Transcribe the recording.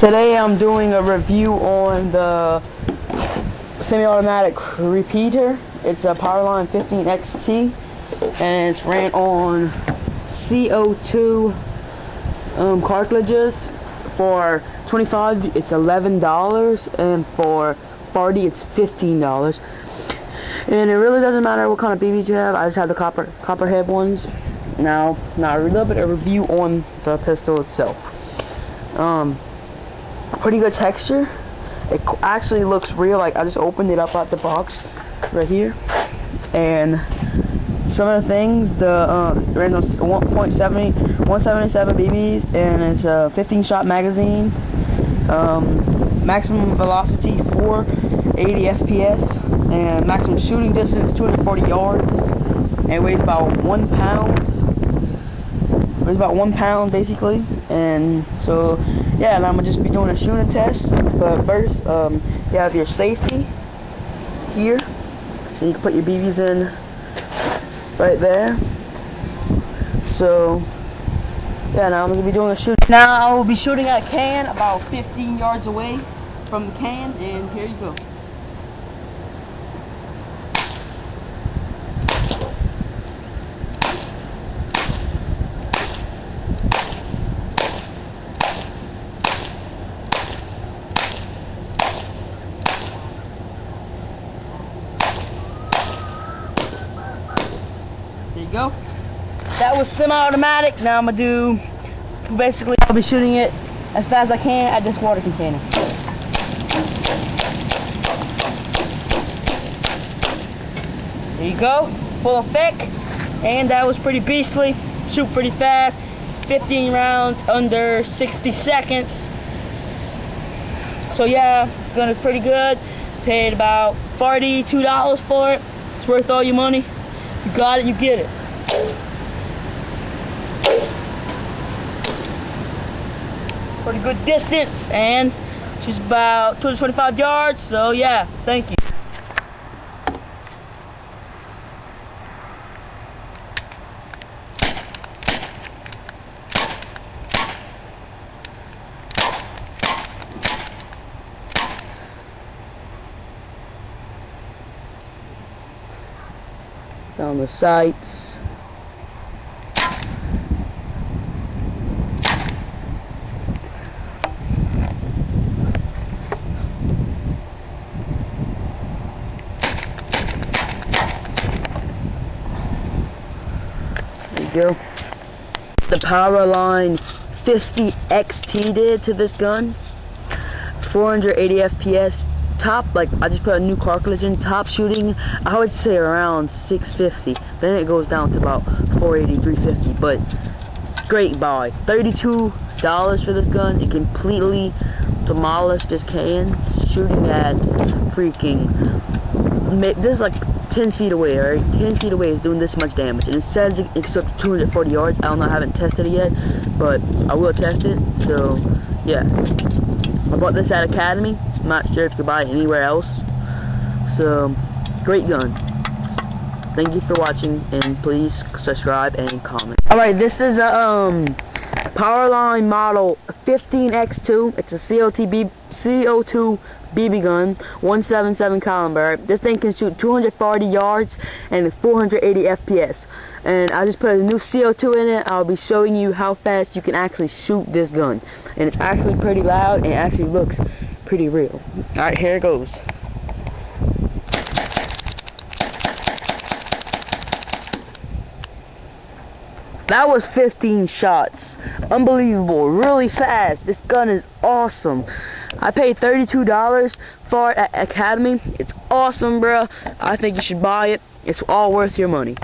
Today I'm doing a review on the semi-automatic repeater. It's a Powerline 15XT and it's ran on CO2 cartridges. For 25 it's $11 and for 40 it's $15. And it really doesn't matter what kind of BBs you have. I just have the copperhead ones. Now a little bit of review on the pistol itself. Pretty good texture. It actually looks real. Like I just opened it up out the box right here, and some of the things, the ran on 177 BBs, and it's a 15-shot magazine. Maximum velocity 480 FPS, and maximum shooting distance 240 yards. And it weighs about 1 pound. It weighs about 1 pound basically, and so. Yeah, and I'm gonna just be doing a shooting test. But first, you have your safety here. And you can put your BBs in right there. So, yeah, now I'm gonna be doing a shoot. Now I will be shooting at a can about 15 yards away from the can, and here you go. There you go. That was semi-automatic. Now I'm gonna do, basically I'll be shooting it as fast as I can at this water container. There you go, full effect. And that was pretty beastly. Shoot pretty fast. 15 rounds under 60 seconds. So yeah, gonna pretty good. Paid about $42 for it. It's worth all your money. You got it, you get it. Pretty good distance, and she's about 225 yards, so yeah, thank you. Down the sights. There you go. The Powerline 50XT did to this gun. 480 FPS. Top, like I just put a new cartridge in. Top shooting, I would say around 650. Then it goes down to about 480, 350. But great buy. $32 for this gun. It completely demolished this can. Shooting at freaking, this is like 10 feet away, right? 10 feet away is doing this much damage. And it says it's up to 240 yards. I don't know, I haven't tested it yet, but I will test it. So yeah, I bought this at Academy. I'm not sure if you can buy it anywhere else. So, great gun. Thank you for watching, and please subscribe and comment. Alright, this is a Powerline model 15X2. It's a CO2 BB gun, 177 caliber. This thing can shoot 240 yards and 480 FPS. And I just put a new CO2 in it. I'll be showing you how fast you can actually shoot this gun. And it's actually pretty loud, and it actually looks pretty real. Alright, here it goes. That was 15 shots. Unbelievable. Really fast. This gun is awesome. I paid $32 for it at Academy. It's awesome, bro. I think you should buy it. It's all worth your money.